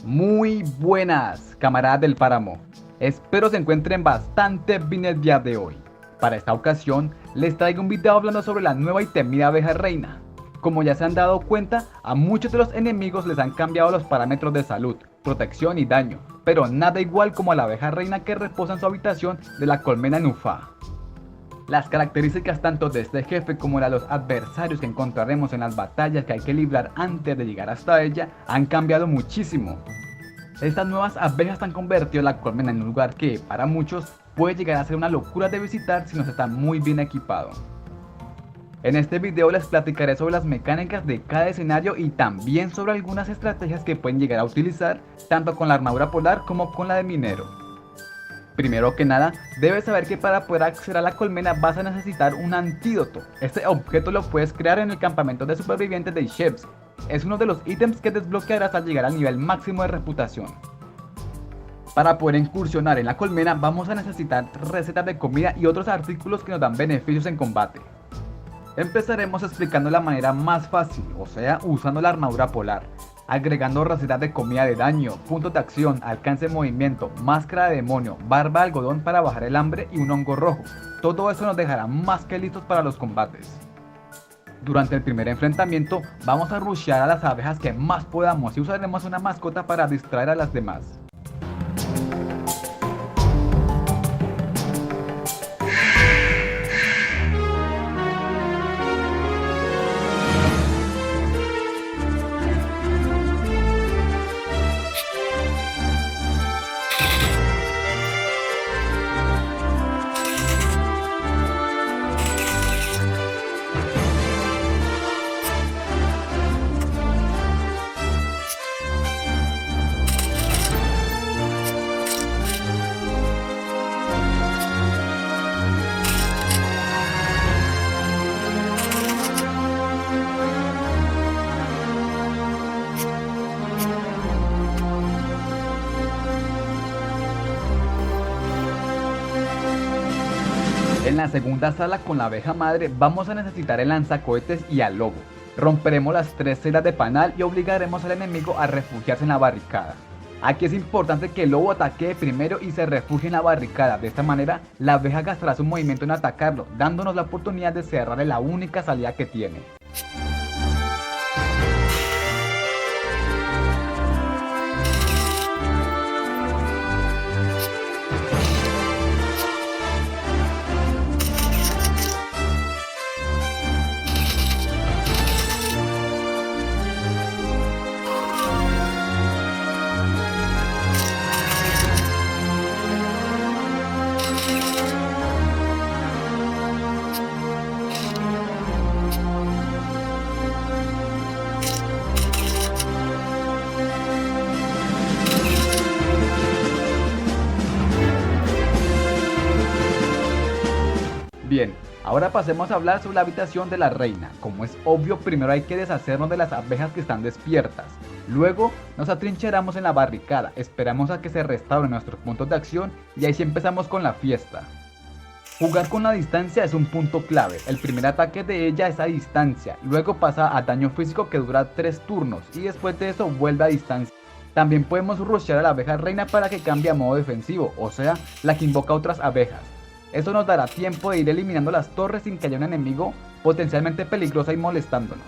Muy buenas, camaradas del páramo. Espero se encuentren bastante bien el día de hoy. Para esta ocasión, les traigo un video hablando sobre la nueva y temida abeja reina. Como ya se han dado cuenta, a muchos de los enemigos les han cambiado los parámetros de salud, protección y daño, pero nada igual como a la abeja reina que reposa en su habitación de la colmena Nufá. Las características tanto de este jefe como de los adversarios que encontraremos en las batallas que hay que librar antes de llegar hasta ella han cambiado muchísimo. Estas nuevas abejas han convertido la colmena en un lugar que, para muchos, puede llegar a ser una locura de visitar si no se está muy bien equipado. En este video les platicaré sobre las mecánicas de cada escenario y también sobre algunas estrategias que pueden llegar a utilizar tanto con la armadura polar como con la de minero. Primero que nada, debes saber que para poder acceder a la colmena vas a necesitar un antídoto. Este objeto lo puedes crear en el campamento de supervivientes de Ishevsk. Es uno de los ítems que desbloquearás al llegar al nivel máximo de reputación. Para poder incursionar en la colmena vamos a necesitar recetas de comida y otros artículos que nos dan beneficios en combate. Empezaremos explicando la manera más fácil, o sea, usando la armadura polar, agregando recetas de comida de daño, puntos de acción, alcance de movimiento, máscara de demonio, barba de algodón para bajar el hambre y un hongo rojo. Todo eso nos dejará más que listos para los combates. Durante el primer enfrentamiento vamos a rushear a las abejas que más podamos y usaremos una mascota para distraer a las demás. En la segunda sala con la abeja madre vamos a necesitar el lanzacohetes y al lobo. Romperemos las 3 celdas de panal y obligaremos al enemigo a refugiarse en la barricada. Aquí es importante que el lobo ataque primero y se refugie en la barricada. De esta manera la abeja gastará su movimiento en atacarlo, dándonos la oportunidad de cerrarle la única salida que tiene. Bien, ahora pasemos a hablar sobre la habitación de la reina. Como es obvio, primero hay que deshacernos de las abejas que están despiertas. Luego nos atrincheramos en la barricada, esperamos a que se restauren nuestros puntos de acción y ahí sí empezamos con la fiesta. Jugar con la distancia es un punto clave. El primer ataque de ella es a distancia, luego pasa a daño físico que dura 3 turnos y después de eso vuelve a distancia. También podemos rushear a la abeja reina para que cambie a modo defensivo, o sea, la que invoca a otras abejas. Eso nos dará tiempo de ir eliminando las torres sin que haya un enemigo potencialmente peligroso y molestándonos.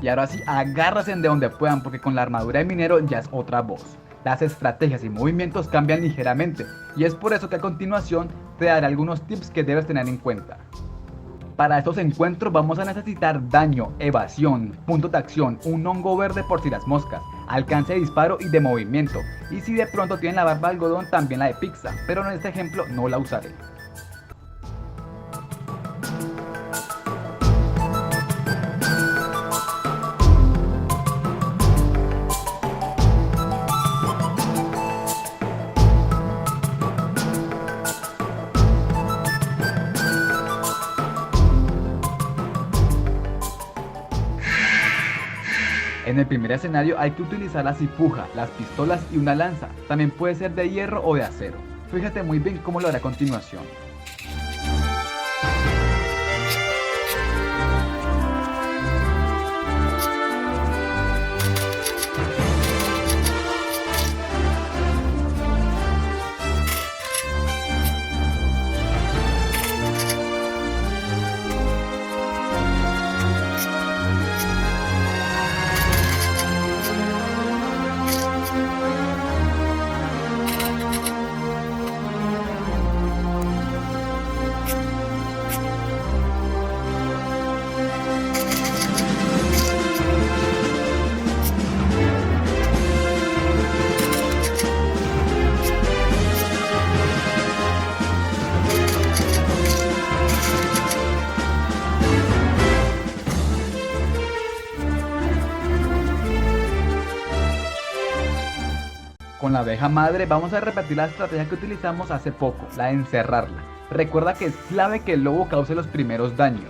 Y ahora sí, agárrense de donde puedan porque con la armadura de minero ya es otra voz. Las estrategias y movimientos cambian ligeramente y es por eso que a continuación te daré algunos tips que debes tener en cuenta. Para estos encuentros vamos a necesitar daño, evasión, puntos de acción, un hongo verde por si las moscas, alcance de disparo y de movimiento. Y si de pronto tienen la barba de algodón, también la de pizza, pero en este ejemplo no la usaré. En el primer escenario hay que utilizar la cipuja, las pistolas y una lanza. También puede ser de hierro o de acero. Fíjate muy bien cómo lo haré a continuación. Con la abeja madre vamos a repetir la estrategia que utilizamos hace poco, la de encerrarla. Recuerda que es clave que el lobo cause los primeros daños.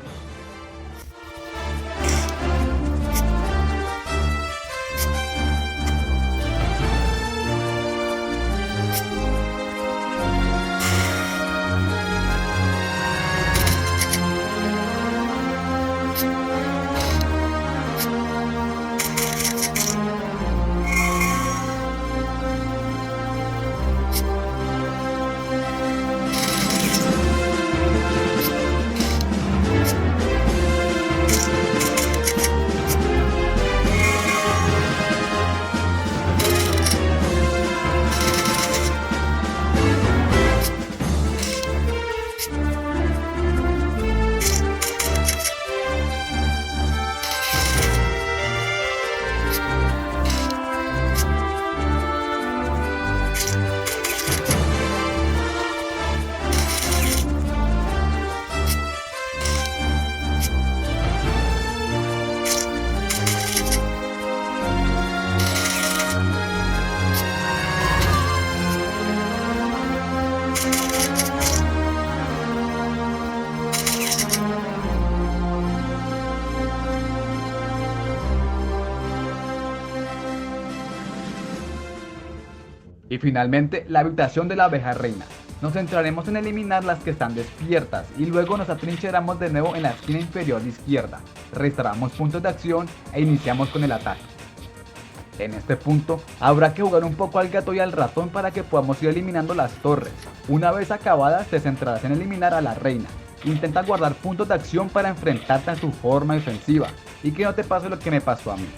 Y finalmente, la habitación de la abeja reina. Nos centraremos en eliminar las que están despiertas y luego nos atrincheramos de nuevo en la esquina inferior izquierda. Restauramos puntos de acción e iniciamos con el ataque. En este punto, habrá que jugar un poco al gato y al ratón para que podamos ir eliminando las torres. Una vez acabadas, te centrarás en eliminar a la reina. Intenta guardar puntos de acción para enfrentarte a su forma defensiva y que no te pase lo que me pasó a mí.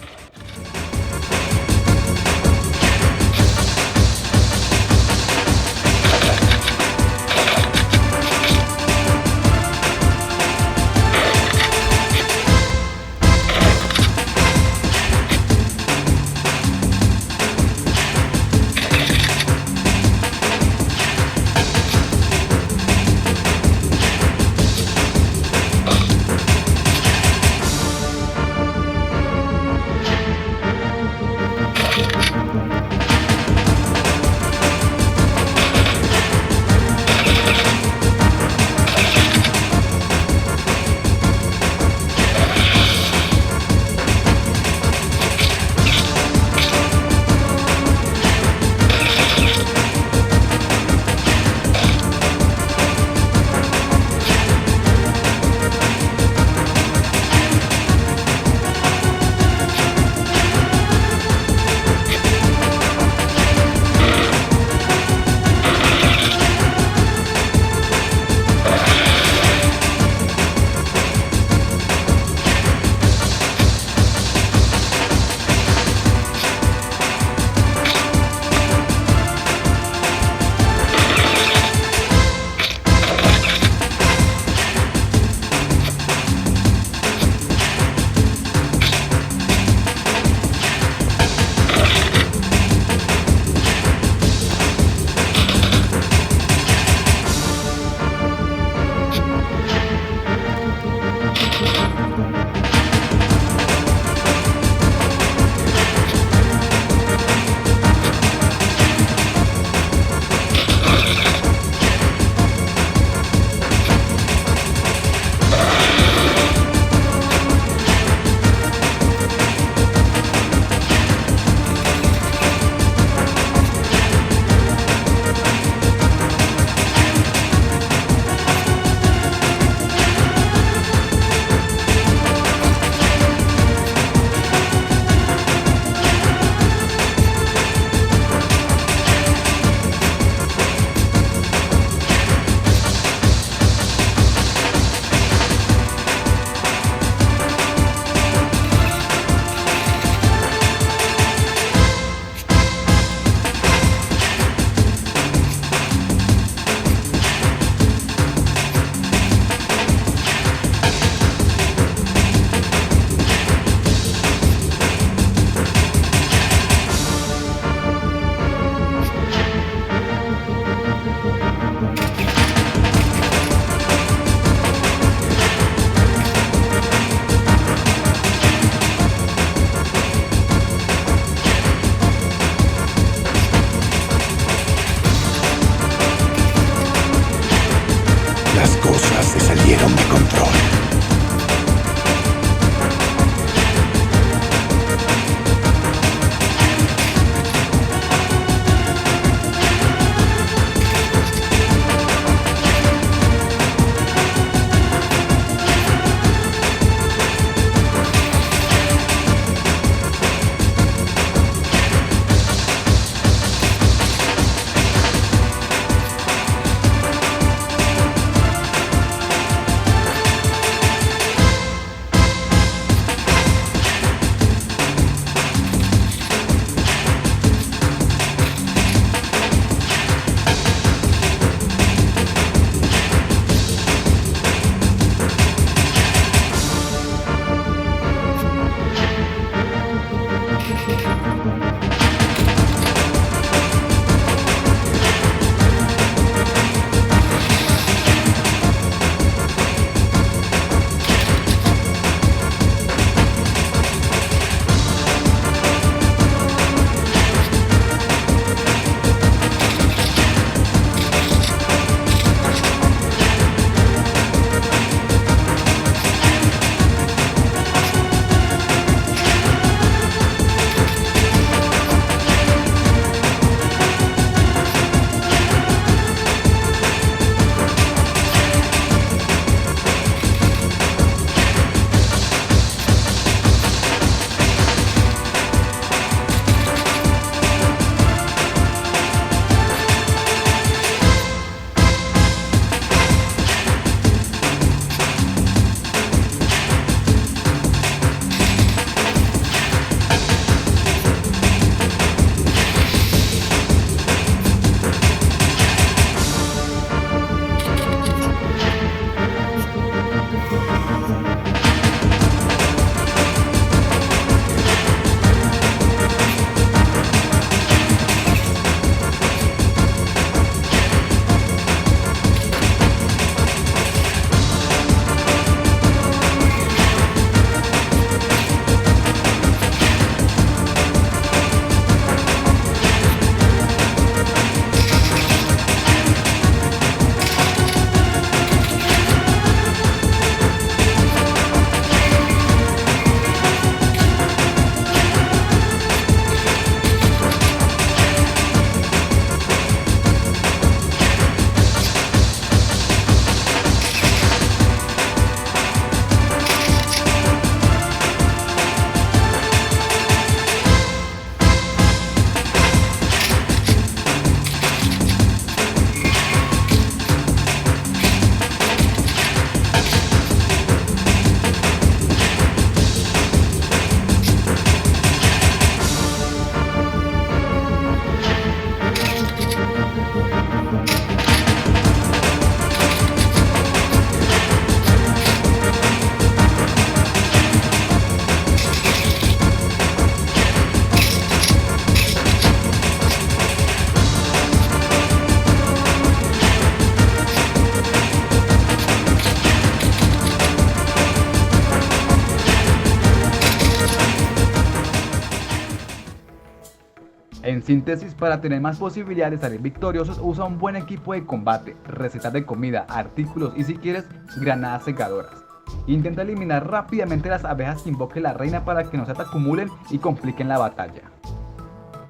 En síntesis, para tener más posibilidades de salir victoriosos, usa un buen equipo de combate, recetas de comida, artículos y si quieres, granadas secadoras. Intenta eliminar rápidamente las abejas que invoque la reina para que no se te acumulen y compliquen la batalla.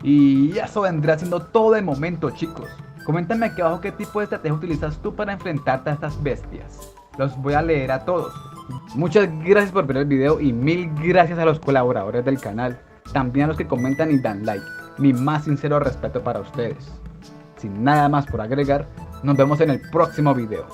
Y eso vendrá siendo todo de momento, chicos. Coméntame aquí abajo qué tipo de estrategia utilizas tú para enfrentarte a estas bestias. Los voy a leer a todos. Muchas gracias por ver el video y mil gracias a los colaboradores del canal. También a los que comentan y dan like. Mi más sincero respeto para ustedes. Sin nada más por agregar, nos vemos en el próximo video.